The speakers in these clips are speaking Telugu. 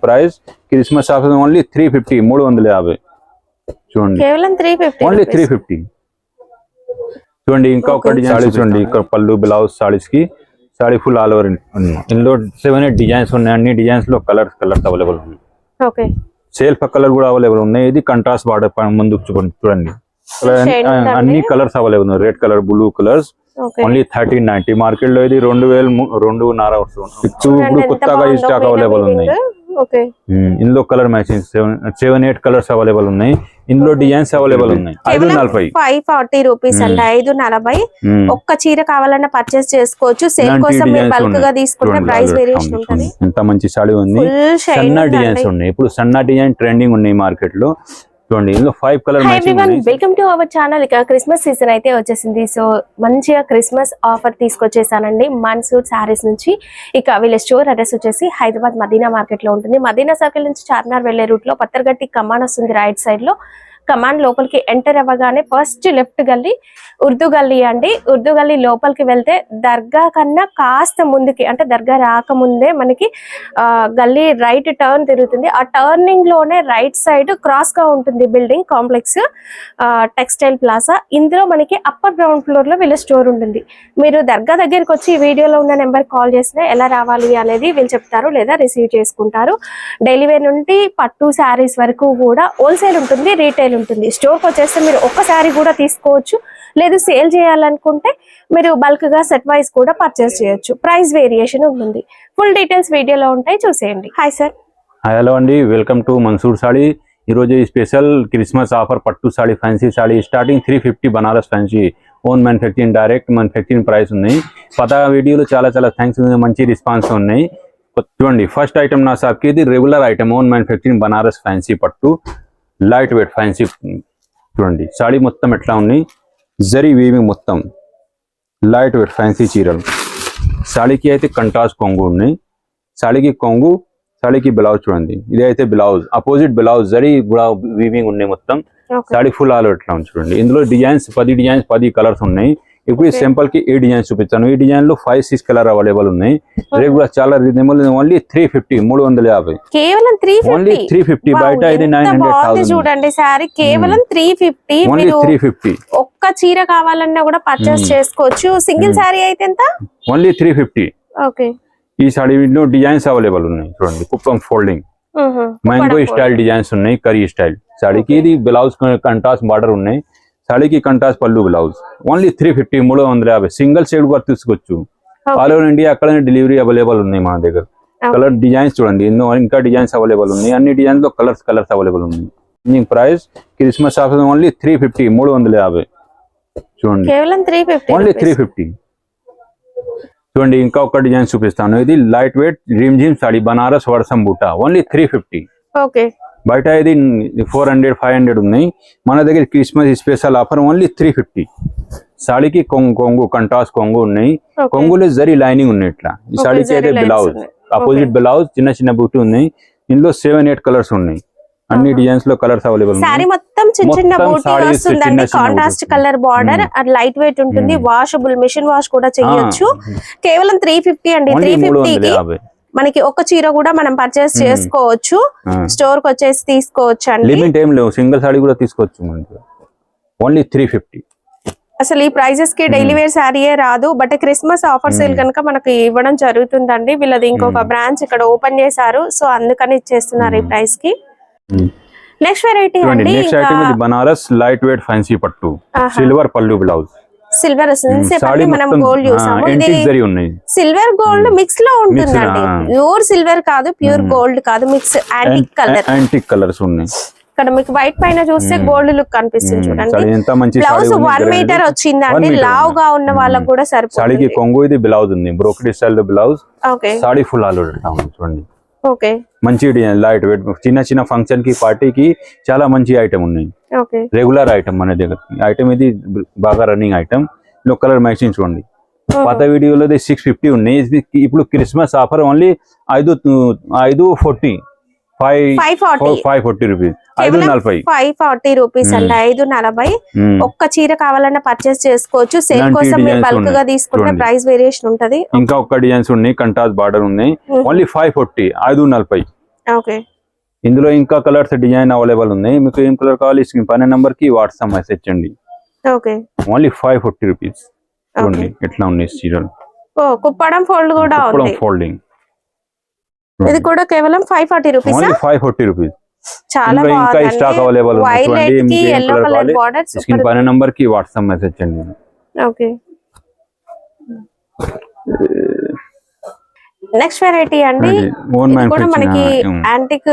ప్రైస్ క్రిస్మస్ ఆఫర్ ఓన్లీ 350 350 చూడండి కేవలం 350 ఓన్లీ 350 చూడండి ఇంకా ఒకటి సారీస్ చూడండి ఇక్కడ పళ్ళు బ్లౌజ్ సారీస్ కి సారీ ఫుల్ ఆల్ ఓవర్ ఇందులో 7-8 డిజైన్స్ ఉన్నాయి అన్ని డిజైన్స్ లో కలర్స్ అవైలబుల్ ఉన్నాయి ఓకే సెల్ఫ్ కలర్ కూడా అవైలబుల్ ఉన్నాయి ఇది కంట్రాస్ట్ బార్డర్ ముందు చూడండి అన్ని కలర్స్ అవైలబుల్ ఉన్నాయి red colour blue colours only 1390 market లో ఇది 2200 ఇప్పుడు కొత్తగా ఈ స్టాక్ అవైలబుల్ ఉన్నాయి ఇందులో కలర్ మ్యాచింగ్ 7-8 కలర్స్ అవైలబుల్ ఉన్నాయి ఇందులో డిజైన్స్ అవైలబుల్ ఉన్నాయి 540 రూపీస్ అండి 540 ఒక్క చీర కావాలన్నా పర్చేస్ చేసుకోవచ్చు సేల్ కోసం మీరు బల్క్ గా తీసుకుంటే ప్రైస్ వేరియేషన్ ఉంటుంది ఎంత మంచి సారీ ఉంది సన్న డిజైన్స్ ఉన్నాయి ఇప్పుడు సన్న డిజైన్ ట్రెండింగ్ ఉన్నాయి మార్కెట్ లో చూడండి ఇందులో 5 కలర్ మ్యాచింగ్ ఉన్నాయి వెల్కమ్ టు అవర్ ఛానల్ ఇక క్రిస్మస్ సీజన్ అయితే వచ్చేసింది సో మంచిగా క్రిస్మస్ ఆఫర్ తీసుకొచ్చేసానండి మన్సూర్ సారీస్ నుంచి ఇక వీళ్ళ స్టోర్ అడ్రస్ వచ్చేసి హైదరాబాద్ మదీనా మార్కెట్ లో ఉంటుంది మదీనా సర్కిల్ నుంచి చార్మినార్ వెళ్లే రూట్ లో పత్తర్గట్టి కమాన్ వస్తుంది రైట్ సైడ్ లో కమాండ్ లోపలికి ఎంటర్ అవ్వగానే ఫస్ట్ లెఫ్ట్ గల్లీ ఉర్దూ గల్లీ అండి ఉర్దూ గల్లీ లోపలికి వెళ్తే దర్గా కన్నా కాస్త ముందుకి అంటే దర్గా రాకముందే మనకి గల్లీ రైట్ టర్న్ తిరుగుతుంది ఆ టర్నింగ్ లోనే రైట్ సైడ్ క్రాస్ గా ఉంటుంది బిల్డింగ్ కాంప్లెక్స్ టెక్స్టైల్ ప్లాజా ఇందులో మనకి అప్పర్ గ్రౌండ్ ఫ్లోర్ లో వీళ్ళ స్టోర్ ఉంటుంది మీరు దర్గా దగ్గరికి వచ్చి ఈ వీడియోలో ఉన్న నెంబర్ కాల్ చేసినా ఎలా రావాలి అనేది వీళ్ళు చెప్తారు లేదా రిసీవ్ చేసుకుంటారు డైలీ వేర్ నుండి పట్టు శారీస్ వరకు కూడా హోల్సేల్ ఉంటుంది రీటైల్ ఉంటుంది స్టోర్కి వచ్చేస్తే మీరు ఒక్క శారీ కూడా తీసుకోవచ్చు లేదు సేల్ చేయాలనుకుంటే మీరు బల్క్ గా సెట్ వైజ్ కూడా పర్చేస్ చేయొచ్చు ప్రైస్ వేరియేషన్ ఉంటుంది ఫుల్ డీటెయిల్స్ వీడియోలో ఉంటాయి చూసేయండి హాయ్ సార్ హలో అండి వెల్కమ్ టు మన్సూర్ సారీ ఈ రోజు ఈ స్పెషల్ క్రిస్మస్ ఆఫర్ పట్టు sorry fancy sorry starting 350 Banaras fancy own manufacturing direct manufacturing price ఉన్నాయి పత వీడియోలో చాలా థ్యాంక్స్ మంచి రెస్పాన్స్ ఉన్నాయి చూడండి ఫస్ట్ ఐటమ్ నా షాప్కి ఇది regular item own manufacturing Banaras fancy పట్టు లైట్ వెయిట్ ఫ్యాన్సీ చూడండి సారీ మొత్తం ఎట్లా ఉన్నాయి జరీ వీవింగ్ మొత్తం లైట్ వెయిట్ ఫ్యాన్సీ చీరలు సారీకి అయితే కంట్రాస్ట్ కొంగు ఉన్నాయి సారీకి కొంగు సారీకి బ్లౌజ్ చూడండి ఇది అయితే బ్లౌజ్ అపోజిట్ బ్లౌజ్ జరీ కూడా వీవింగ్ ఉన్నాయి మొత్తం సారీ ఫుల్ ఆల్ ఎట్లా ఉంది చూడండి ఇందులో డిజైన్స్ 10 కలర్స్ ఉన్నాయి ఇప్పుడు సింపుల్ కి 8 డిజైన్స్ చూపిస్తాను ఈ డిజైన్ లో 5-6 కలర్ అవైలబుల్ ఉన్నాయి రేట్ కూడా చాలా రీజనబుల్ ఓన్లీ 350 350 కేవలం 350 ఓన్లీ 350 బయట ఇది 900,000 చూడండి సారీ కేవలం 350 ఓన్లీ 350 ఒక్క చీర కావాలన్నా కూడా పర్చేస్ చేసుకోవచ్చు సింగిల్ సారీ అయితే ఎంత ఓన్లీ 350 ఓకే ఈ సారీ లో డిజైన్స్ అవైలబుల్ ఉన్నాయి చూడండి Kuppam folding mango style designs ఉన్నాయి కరీ స్టైల్ సారీకి ఇది బ్లౌజ్ కంట్రాస్ట్ బార్డర్ ఉన్నాయి సారీకి కంట్రాస్ట్ పళ్ళు బ్లౌజ్ ఓన్లీ 350 350 సింగిల్ షేడ్ కూడా తీసుకోవచ్చు ఆల్ ఓవర్ ఇండియా అక్కడ డెలివరీ అవైలబుల్ ఉన్నాయి మన దగ్గర కలర్ డిజైన్స్ చూడండి ఎన్నో ఇంకా డిజైన్స్ అవైలబుల్ ఉన్నాయి అన్ని డిజైన్స్ లో కలర్స్ అవైలబుల్ ఉన్నాయి ప్రైస్ క్రిస్మస్ ఆఫర్ ఓన్లీ 350 350 చూడండి కేవలం 350 ఓన్లీ 350 చూడండి ఇంకా ఒక డిజైన్ చూపిస్తాను ఇది light weight Rimjhim sorry Banaras వర్షం బూటా ఓన్లీ 350 ఓకే బయట ఇది 400-500 ఉన్నాయి మన దగ్గర క్రిస్మస్ స్పెషల్ ఆఫర్ ఓన్లీ 350 సారీకి కొంగు కంట్రాస్ట్ కొంగు ఉన్నాయి కొంగులో జరీ లైనింగ్ ఉన్నాయి ఇట్లా ఈ సారీకి అయితే బ్లౌజ్ అపోజిట్ బ్లౌజ్ చిన్న బూటీ ఉన్నాయి ఇందులో 7-8 కలర్స్ ఉన్నాయి అన్ని డిజైన్స్ లో కలర్స్ అవైలబుల్ సారీ మొత్తం చిన్న బూటీ వస్తుందండి contrast colour border light weight ఉంటుంది వాషబుల్ మిషన్ వాష్ కూడా చేయొచ్చు కేవలం 350 అండి 350 కి మనకి ఒక చీర కూడా మనం పర్చేస్ చేసుకోవచ్చు స్టోర్ కి వచ్చేసి తీసుకోవచ్చు అండి లిమిట్ ఏం లేవు సింగిల్ సారీ కూడా తీసుకోవచ్చు మనకి ఓన్లీ 350 అసలు ఈ ప్రైజెస్ కి డైలీ వేర్ సారీయే రాదు బట్ క్రిస్మస్ ఆఫర్ సేల్ కనుక మనకి ఇవ్వడం జరుగుతుందండి వీళ్ళది ఇంకొక బ్రాంచ్ ఇక్కడ ఓపెన్ చేశారు సో అందుకని ఇచ్చేస్తున్నారు ఈ ప్రైస్ కి నెక్స్ట్ వెరైటీ అండి నెక్స్ట్ ఐటమ్ ఇది బనారస్ లైట్ వెయిట్ ఫ్యాన్సీ పట్టు సిల్వర్ పళ్ళు బ్లౌజ్ సిల్వర్ వస్తుంది మనం గోల్డ్ చూసాము సిల్వర్ గోల్డ్ మిక్స్ లో ఉంటుందండి ప్యూర్ సిల్వర్ కాదు ప్యూర్ గోల్డ్ కాదు మిక్స్ యాంటిక్ కలర్స్ ఉన్నాయి ఇక్కడ మీకు వైట్ పైన చూస్తే గోల్డ్ లుక్ కనిపిస్తుంది చూడండి బ్లౌజ్ 1 మీటర్ వచ్చిందండి లావ్ గా ఉన్న వాళ్ళకి కూడా సరిపోతుంది సారీకి కొంగు ఇది బ్లౌజ్ ఉంది brocade style blouse sari full all చూడండి ఓకే మంచి డిజైన్ లైట్ వెయిట్ చిన్న ఫంక్షన్ కి పార్టీకి చాలా మంచి ఐటమ్ ఉన్నాయి రెగ్యులర్ ఐటమ్ మన దగ్గర ఐటమ్ ఇది బాగా రన్నింగ్ ఐటమ్ లో కలర్ మ్యాచింగ్ చూడండి పాత వీడియోలో 650 ఉన్నాయి ఇప్పుడు Christmas offer only 540 540 rupees 540 rupees అండి 540 ఒక్క చీర కావాలన్నా పర్చేస్ చేసుకోవచ్చు సేల్ కోసం మీరు బల్క్ గా తీసుకుంటే ప్రైస్ వేరియేషన్ ఉంటది ఇంకా ఒక్క డిజైన్స్ ఉన్నాయి కంట్రాస్ట్ బార్డర్ ఉన్నాయి ఓన్లీ 540 540 ఓకే. ఇందులో ఇంకా కలర్స్ డిజైన్ అవైలబుల్ ఉన్నాయి. మీకు ఏం కలర్ కావాలి స్క్రీన్ పైన నెంబర్ కి వాట్సాప్ మెసేజ్ చేయండి. ఓకే. Only 540 rupees. చూడండి ఎట్లా ఉంది చీరలు. ఓ కుప్పడం ఫోల్డ్ కూడా ఉంది. ఫోల్డింగ్. ఇది కూడా కేవలం 540 రూపీస్. Only 540 rupees. చాలా ఇంకా స్టాక్ అవైలబుల్ ఉంది. వైలెట్ చూడండి కి yellow కలర్ బోర్డర్ స్క్రీన్ పైన నంబర్ కి వాట్సాప్ మెసేజ్ చేయండి. ఓకే. నెక్స్ట్ వెరైటీ అండి. ఓన్ ఇది కూడా మనకి యాంటిక్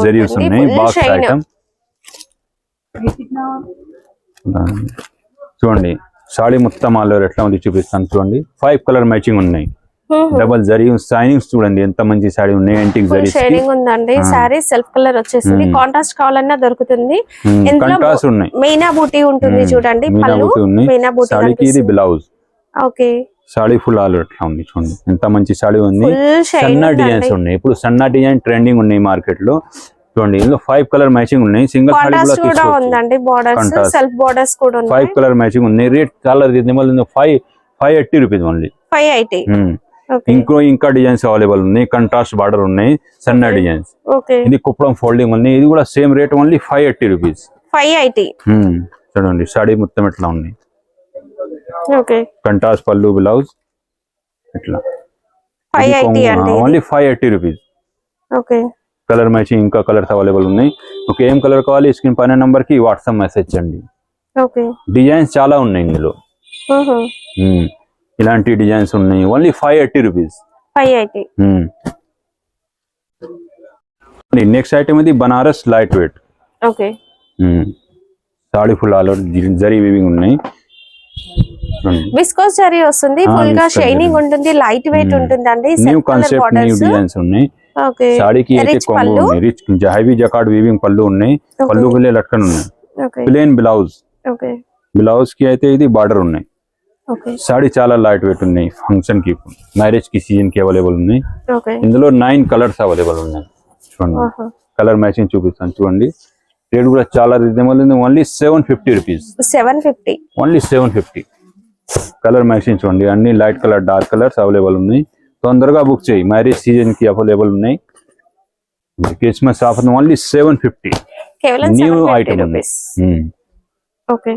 జరీస్ ఉన్నాయి. బాక్స్ ఐటమ్ చూడండి. సాడీ మొత్తం ఆల్ ఎట్లా ఉంది చూపిస్తాను చూడండి. 5 కలర్ మ్యాచింగ్ ఉన్నాయి. డబల్ జరీ షైనింగ్స్ చూడండి ఎంత మంచి సాడీ ఉన్నాయి. యాంటిక్ జరీ షైనింగ్ ఉందండి. సారీ సెల్ఫ్ కలర్ వచ్చేసింది. కాంట్రాస్ట్ కావాలన్నా దొరుకుతుంది. ఇందులో మీనా బూటీ ఉంటుంది చూడండి. పళ్ళు మీనా బూటీ. సాడీకి ఇది blouse. Okay. Saree full all ఎట్లా ఉంది చూడండి ఎంత మంచి సాడీ ఉంది. సన్న డిజైన్స్ ఉన్నాయి. ఇప్పుడు సన్న డిజైన్ ట్రెండింగ్ ఉన్నాయి మార్కెట్ లో. చూడండి ఇందులో 5 కలర్ మ్యాచింగ్ ఉన్నాయి. సింగిల్ సాడీ కూడా ఉందండి. బోర్డర్స్ సెల్ఫ్ బోర్డర్స్ కూడా ఉన్నాయి. 5 కలర్ మ్యాచింగ్ ఉన్నాయి. రేట్ చాలా రీజనబుల్ ఉంది. 580 రూపీస్ ఓన్లీ. 580. ఇంకా డిజైన్స్ అవైలబుల్ ఉన్నాయి. కంట్రాస్ట్ బార్డర్ ఉన్నాయి. సన్న డిజైన్స్. ఇది కుప్పడం ఫోల్డింగ్ ఉన్నాయి. ఇది కూడా సేమ్ రేట్ ఓన్లీ 580 రూపీస్. 580. చూడండి సాడీ మొత్తం ఎట్లా ఉంది. ఓకే. కంట్రాస్ట్ పళ్ళు బ్లౌజ్ ఇట్లా 580 అండి. Only 580 rupees. Okay. Colour matching ఇంకా కలర్స్ అవైలబుల్ ఉన్నాయి. ఓకే ఏం కలర్ కావాలి స్క్రీన్ పైన నంబర్ కి వాట్సాప్ మెసేజ్ చేయండి. ఓకే. డిజైన్స్ చాలా ఉన్నాయి ఇందులో. ఇలాంటి డిజైన్స్ ఉన్నాయి. Only 580 rupees. 580. నెక్స్ట్ ఐటమ్ ఇది Banaras light weight. Okay. Saree full all zari weaving ఉన్నాయి. విస్కోస్ జరీ వస్తుంది. ఫుల్ గా షైనింగ్ ఉంటుంది. లైట్ వెయిట్ ఉంటుందండి. న్యూ కాన్సెప్ట్ న్యూ డిజైన్స్ ఉన్నాయి. ఓకే. సాడీకి అయితే కొంగు ఉంది. రిచ్ హెవీ జకార్డ్ వీవింగ్ పళ్ళు ఉన్నాయి. పళ్ళు గుల్లే లట్కన్ ఉన్నాయి. Plain blouse. ఓకే. బ్లౌజ్ కి అయితే ఇది బార్డర్ ఉన్నాయి. ఓకే. సాడీ చాలా లైట్ వెయిట్ ఉన్నాయి. ఫంక్షన్ కి మ్యారేజ్ కి సీజన్ కి అవైలబుల్ ఉన్నాయి. ఓకే. ఇందులో 9 కలర్స్ అవైలబుల్ ఉన్నాయి. చూడండి కలర్ మ్యాచింగ్ చూపిస్తాను చూడండి. రేట్ కూడా చాలా రీజనబుల్ ఉంది. Only 750 rupees. 750. Only 750. Colour matching చూడండి. అన్ని light colour dark colours available ఉన్నాయి. తొందరగా బుక్ చేయి. మ్యారేజ్ సీజన్ కి అవైలబుల్ ఉన్నాయి. Christmas offer only 750. New item ఉంది. ఓకే.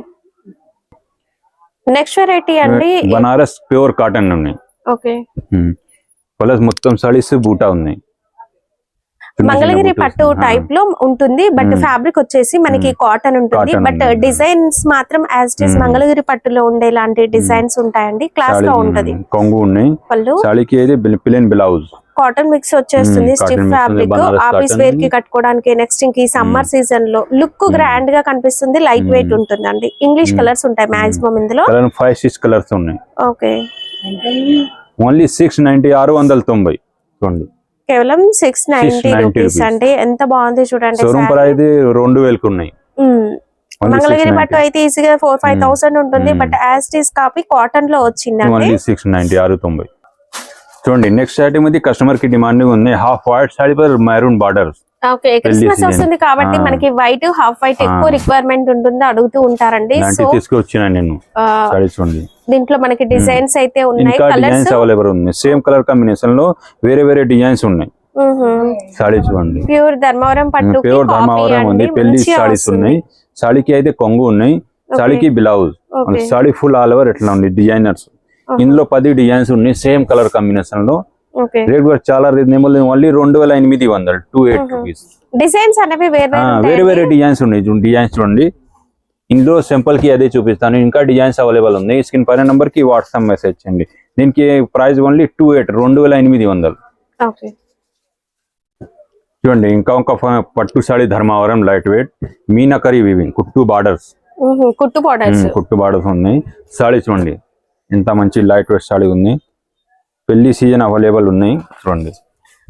నెక్స్ట్ వెరైటీ అండి బనారస్ ప్యూర్ కాటన్ ఉన్నాయి. ఓకే. ప్లస్ మొత్తం సారీస్ బూటా ఉన్నాయి. మంగళగిరి పట్టు టైప్ లో ఉంటుంది. బట్ ఫ్యాబ్రిక్ వచ్చేసి మనకి కాటన్ ఉంటుంది. బట్ డిజైన్స్ మాత్రం యాజ్ ఇట్ ఇస్ మంగళగిరి పట్టులో ఉండే లాంటి డిజైన్స్ ఉంటాయండి. క్లాస్ గా ఉంటది. కొంగు ఉన్నాయి. పళ్ళు సారీకి అయితే ప్లెయిన్ బ్లౌజ్. కాటన్ మిక్స్ వచ్చేస్తుంది. స్టిఫ్ ఫ్యాబ్రిక్ ఆఫీస్ వేర్ కి కట్టుకోవడానికి. నెక్స్ట్ ఇంక ఈ సమ్మర్ సీజన్ లో లుక్ గ్రాండ్ గా కనిపిస్తుంది. లైట్ వెయిట్ ఉంటుందండి. ఇంగ్లీష్ కలర్స్ ఉంటాయి మాక్సిమం ఇందులో. 5-6 కలర్స్ ఉన్నాయి. ఓకే. ఓన్లీ 690. 690 చూడండి. కేవలం 690 రూపీస్ అండి. ఎంత బాగుంది చూడండి. షోరూమ్ ప్రైస్ 2000 కు ఉన్నాయి. మంగళగిరి పట్టు అయితే ఈజీగా 4-5,000 ఉంటుంది. But as it is copy cotton లో వచ్చిందండి. 690. 690 చూడండి. నెక్స్ట్ ఐటమ్ ఇది కస్టమర్ కి డిమాండింగ్ ఉంది. Half white sorry per maroon borders. Okay. Christmas వస్తుంది కాబట్టి మనకి వైట్ హాఫ్ వైట్ ఎక్కువ రిక్వైర్మెంట్ ఉంటుంది. అడుగుతూ ఉంటారండి. సో తీసుకొచ్చినా నేను సారీ చూడండి. దీంట్లో మనకి డిజైన్స్ అయితే ఉన్నాయి. కలర్స్ అవైలబుల్ ఉన్నాయి. సేమ్ కలర్ కాంబినేషన్ లో వేరే వేరే డిజైన్స్ ఉన్నాయి. సారీ చూడండి. ప్యూర్ ధర్మవరం పట్టు. ప్యూర్ ధర్మవరం ఉంది. పెళ్లి సారీస్ ఉన్నాయి. సాడీకి అయితే కొంగు ఉన్నాయి. సాడీకి blouse. Sari full all over ఎట్లా ఉంది డిజైనర్స్. ఇందులో 10 డిజైన్స్ ఉన్నాయి. సేమ్ కలర్ కాంబినేషన్ లో. రేట్ కూడా చాలా రీజనబుల్. ఓన్లీ 2800. 28 రూపీస్. డిజైన్స్ అనేవి వేరే వేరే డిజైన్స్ ఉన్నాయి. డిజైన్స్ చూడండి. ఇందులో సింపుల్ కి అదే చూపిస్తాను. ఇంకా డిజైన్స్ అవైలబుల్ ఉన్నాయి. స్క్రీన్ పైన నంబర్ కి వాట్సాప్ మెసేజ్ చేయండి. దీనికి ప్రైస్ ఓన్లీ 2800. ఓకే. చూడండి ఇంకా ఒక పట్టు saree Dharmavaram light weight meenakari weaving కుట్టు బార్డర్స్. కుట్టు బార్డర్స్ ఉన్నాయి. సాడీ చూడండి ఎంత మంచి లైట్ వెయిట్ సాడీ ఉంది. పెళ్లి సీజన్ అవైలబుల్ ఉన్నాయి. చూడండి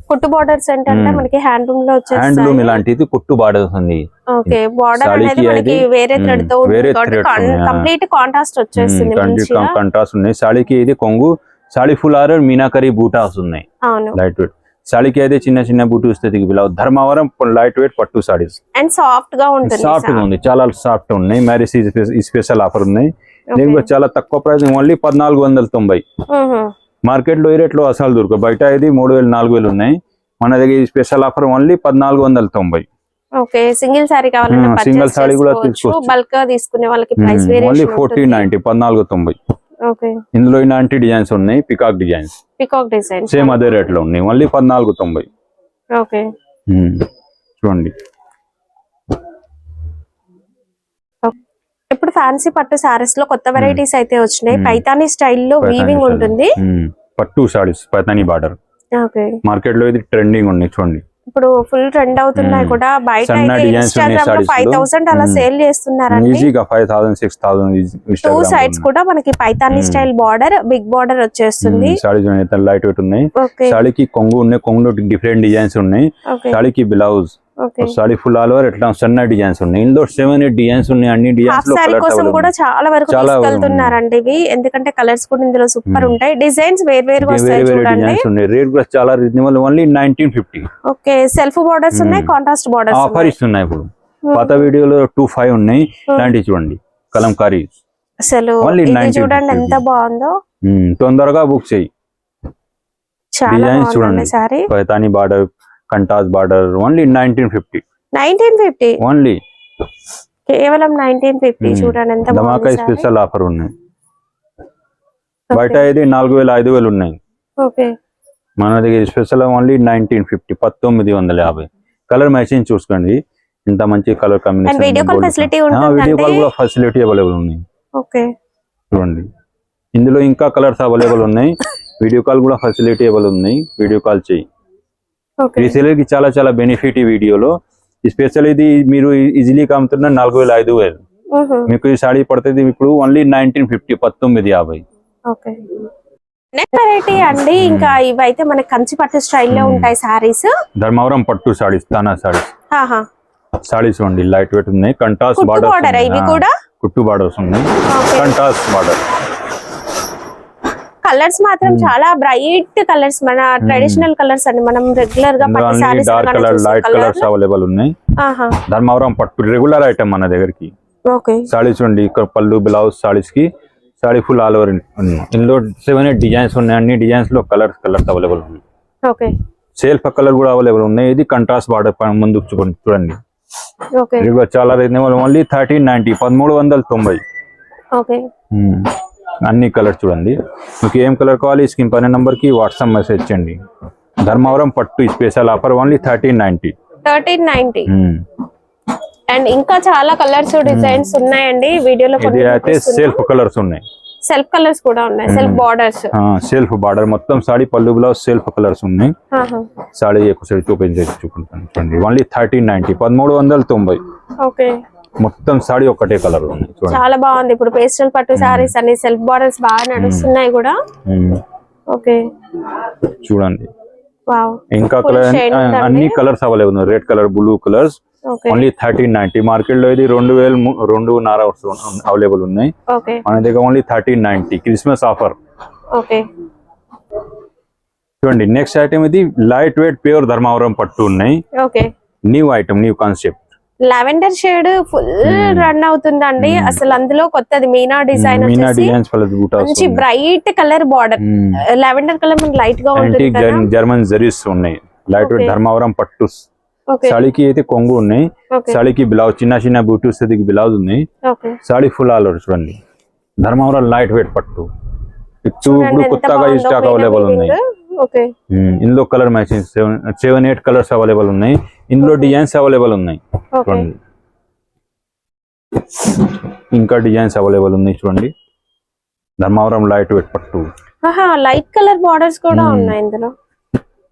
కుట్టు బార్డర్స్ అంటే మనకి హ్యాండ్లూమ్ లో వచ్చేసి హ్యాండ్లూమ్ ఇలాంటిది కుట్టు బార్డర్స్ ఉంది. ఓకే. బార్డర్ అనేది మనకి వేరే థ్రెడ్ తో కంప్లీట్ కాంట్రాస్ట్ వచ్చేస్తుంది. కాంట్రాస్ట్ ఉన్నాయి. సాడీకి ఇది కొంగు. సాడీ ఫుల్ ఆర్ మీనాకరీ బూటాస్ ఉన్నాయి. Light weight. సాడీకి అయితే చిన్న చిన్న బూటు వస్తుంది. బ్లౌజ్ ధర్మవరం లైట్ వెయిట్ పట్టు సాడీస్. అండ్ సాఫ్ట్ గా ఉంటుంది. సాఫ్ట్ గా ఉంది. చాలా సాఫ్ట్ ఉన్నాయి. మ్యారేజ్ స్పెషల్ ఆఫర్ ఉన్నాయి. దీనికి చాలా తక్కువ ప్రైస్ ఓన్లీ 1490. మార్కెట్ లో ఈ రేట్ లో అసలు దొరకవు. బయట ఇది 3000 4000 ఉన్నాయి. మన దగ్గర ఈ special offer only 1490. Okay, single sorry కావాలంటే సింగిల్ సారీ కూడా తీసుకోవచ్చు. బల్క్ గా తీసుకునే వాళ్ళకి ప్రైస్ ఓన్లీ వేరియేషన్ 1490, 1490. ఓకే, ఇందులో ఇలాంటి డిజైన్స్ ఉన్నాయి, peacock designs, peacock design same అదే రేట్ లో ఉన్నాయి, ఓన్లీ 1490. ఓకే, చూడండి. ఇప్పుడు ఫ్యాన్సీ పట్టు సారీస్ లో కొత్త వెరైటీస్ అయితే వచ్చినాయి. పైతానీ స్టైల్లో వీవింగ్ ఉంటుంది. పట్టు saris Paithani border okay, market లో ఇది ట్రెండింగ్ ఉన్నాయి. చూడండి, ఇప్పుడు ఫుల్ ట్రెండ్ అవుతున్నాయి కూడా. బయట ఇన్స్టాగ్రామ్ లో 5000 అలా సేల్ చేస్తున్నారండి. ఈజీగా 5000, 6000. టూ సైడ్స్ కూడా మనకి Paithani style border, big border వచ్చేస్తుంది. సారీస్ లైట్ వెయిట్ ఉన్నాయి. సారీకి కొంగు ఉన్నాయి, కొంగులో డిఫరెంట్ డిజైన్స్ ఉన్నాయి. సారీకి blouse, sari full all over ఇట్లా సన్న డిజైన్స్ ఉన్నాయి. ఇందులో 7-8 డిజైన్స్ ఉన్నాయి. అన్ని డిజైన్స్ లో సారీ కోసం కూడా చాలా వరకు తీసుకెళ్తున్నారండి ఇవి, ఎందుకంటే కలర్స్ కూడా ఇందులో సూపర్ ఉంటాయి. డిజైన్స్ వేరు వస్తాయి చూడండి. రేట్ కూడా చాలా reasonable, only 1950. Okay, self borders ఉన్నాయి, కాంట్రాస్ట్ బోర్డర్స్ ఆఫర్ ఇస్తున్నాయి. ఇప్పుడు పాత వీడియోలో 25 ఉన్నాయి, ఇలాంటివి చూడండి. కలంకారీ అసలు చూడండి ఎంత బాగుందో. తొందరగా బుక్ చేయి. డిజైన్స్ చూడండి, సారీ పైతానీ బార్డర్, కంటాస్ బార్డర్, ఓన్లీ 1950. 1950 ఓన్లీ, కేవలం 1950. చూడండి ఎంత ధమాకా స్పెషల్ ఆఫర్ ఉన్నాయి. బయట ఇది 4000, 5000 ఉన్నాయి. ఓకే, మన దగ్గర స్పెషల్ ఓన్లీ 1950, 1950. కలర్ మ్యాచింగ్ చూసుకోండి, ఇంత మంచి colour combination. Video call facility ఉంటుంది, వీడియో కాల్ కూడా ఫెసిలిటీ అవైలబుల్ ఉన్నాయి. ఓకే, చూడండి, ఇందులో ఇంకా కలర్స్ అవైలబుల్ ఉన్నాయి. వీడియో కాల్ కూడా ఫెసిలిటీ అవైలబుల్ ఉన్నాయి. వీడియో కాల్ చేయి. రీసేలర్ కి చాలా చాలా బెనిఫిట్ ఈ వీడియోలో. స్పెషల్ ఇది మీరు ఈజీలీ అమ్ముతున్న 4000, 5000. మీకు ఈ సాడీ పడుతుంది ఇప్పుడు ఓన్లీ 1950, 1950. ఓకే, నెక్స్ట్ వెరైటీ అండి. ఇంకా ఇవైతే మనకి కంచి పట్టు స్టైల్లో ఉంటాయి సారీస్. ధర్మవరం పట్టు సారీస్, తానా సారీస్. సారీస్ చూడండి, లైట్ వెయిట్ ఉన్నాయి. కంటాస్ బార్డర్, ఇవి కూడా కుట్టు బార్డర్స్ ఉన్నాయి. కంటాస్ బార్డర్. కలర్స్ మాత్రం చాలా బ్రైట్ కలర్స్, మన ట్రెడిషనల్ కలర్స్ అండి. మనం రెగ్యులర్ గా పట్టు saris dark colour, light colours available ఉన్నాయి. ధర్మవరం పట్టు రెగ్యులర్ ఐటమ్ మన దగ్గరికి. ఓకే, సారీస్ చూడండి, ఇక్కడ పళ్ళు, బ్లౌజ్, సారీస్ కి సారీ ఫుల్ ఆల్ ఓవర్. ఇందులో 7-8 డిజైన్స్ ఉన్నాయి. అన్ని డిజైన్స్ లో కలర్స్ అవైలబుల్ ఉన్నాయి. ఓకే, సెల్ఫ్ కలర్ కూడా అవైలబుల్ ఉన్నాయి. ఇది కంట్రాస్ట్ బార్డర్ ముందుకు చూడండి. ఓకే, ఇది చాలా రీజనబుల్, ఓన్లీ 1390, 1390. ఓకే, అన్ని కలర్స్ చూడండి. మీకు ఏం కలర్ కావాలి స్క్రీన్ పైన నంబర్ కి వాట్సాప్ మెసేజ్ చేయండి. ధర్మవరం పట్టు స్పెషల్ ఆఫర్ ఓన్లీ 1390. 1390. అండ్ ఇంకా చాలా కలర్స్, డిజైన్స్ ఉన్నాయండి. వీడియోలో ఇది అయితే సెల్ఫ్ కలర్స్ ఉన్నాయి, సెల్ఫ్ కలర్స్ కూడా ఉన్నాయి, సెల్ఫ్ బార్డర్స్. సెల్ఫ్ బార్డర్ మొత్తం సాడీ, పళ్ళు, బ్లౌజ్ సెల్ఫ్ కలర్స్ ఉన్నాయి. సాడీ ఒకసారి చూపించుకుంటాను చూడండి. ఓన్లీ 1390, 1390. ఓకే, మొత్తం సాడీ ఒకటే కలర్ ఉన్నాయి. చాలా బాగుంది. ఇప్పుడు పేస్టల్ పట్టు సారీస్ అన్ని సెల్ఫ్ బార్డర్స్ బాగా నడుస్తున్నాయి కూడా. ఓకే, చూడండి, వావ్. ఇంకా అన్ని కలర్స్ అవైలబుల్ ఉన్నాయి. Red colour, blue colours, only 1390. Market లో ఇది 2000 అవైలబుల్ ఉన్నాయి. మన దగ్గర ఓన్లీ 1390. Christmas offer. ఓకే, చూడండి, నెక్స్ట్ ఐటమ్ ఇది లైట్ వెయిట్ ప్యూర్ ధర్మవరం పట్టు ఉన్నాయి. Okay, new item, new concept. Lavender shade full run అవుతుందండి. అసలు అందులో కొత్తది మీనా డిజైన్, మంచి bright colour border. Lavender colour మనకి లైట్ గా ఉంటుంది. జర్మన్ జరీస్ ఉన్నాయి. లైట్ వెయిట్ ధర్మవరం పట్టు. సాడీకి అయితే కొంగు ఉన్నాయి. సాడీకి బ్లౌజ్, చిన్న బూటీస్ బ్లౌజ్ ఉన్నాయి. Saree full all over. చూడండి, ధర్మవరం లైట్ వెయిట్ పట్టు ఇప్పుడు కొత్తగా ఈ స్టాక్ అవైలబుల్ ఉన్నాయి. ఇందులో కలర్ మ్యాచింగ్ 7-8 కలర్స్ అవైలబుల్ ఉన్నాయి. ఇందులో డిజైన్స్ అవైలబుల్ ఉన్నాయి. చూడండి, ఇంకా డిజైన్స్ అవైలబుల్ ఉన్నాయి. చూడండి, ధర్మవరం లైట్ వెయిట్ పట్టు, లైట్ కలర్ బార్డర్స్ కూడా ఉన్నాయి.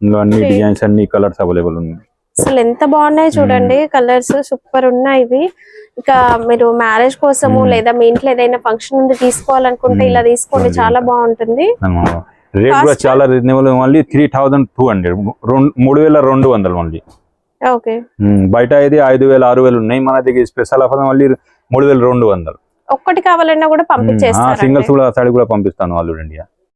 ఇందులో అన్ని డిజైన్స్, అన్ని కలర్స్ అవైలబుల్ ఉన్నాయి. అసలు ఎంత బాగున్నాయి చూడండి, కలర్స్ సూపర్ ఉన్నాయి ఇవి. ఇక మీరు మ్యారేజ్ కోసము లేదా మీ ఇంట్లో ఏదైనా ఫంక్షన్ ఉంది తీసుకోవాలనుకుంటే ఇలా తీసుకోండి, చాలా బాగుంటుంది. రేట్ కూడా చాలా రీజనబుల్, ఓన్లీ 3200, 3200 ఓన్లీ. ఓకే, బయట అయితే 5000, 6000 ఉన్నాయి. మన దగ్గర స్పెషల్ ఆఫర్ ఓన్లీ 3200. ఒక్కటి కావాలన్నా కూడా పంపించేస్తాను. సింగిల్స్ కూడా సాడీ కూడా పంపిస్తాను ఆల్ ఓవర్ ఇండియా.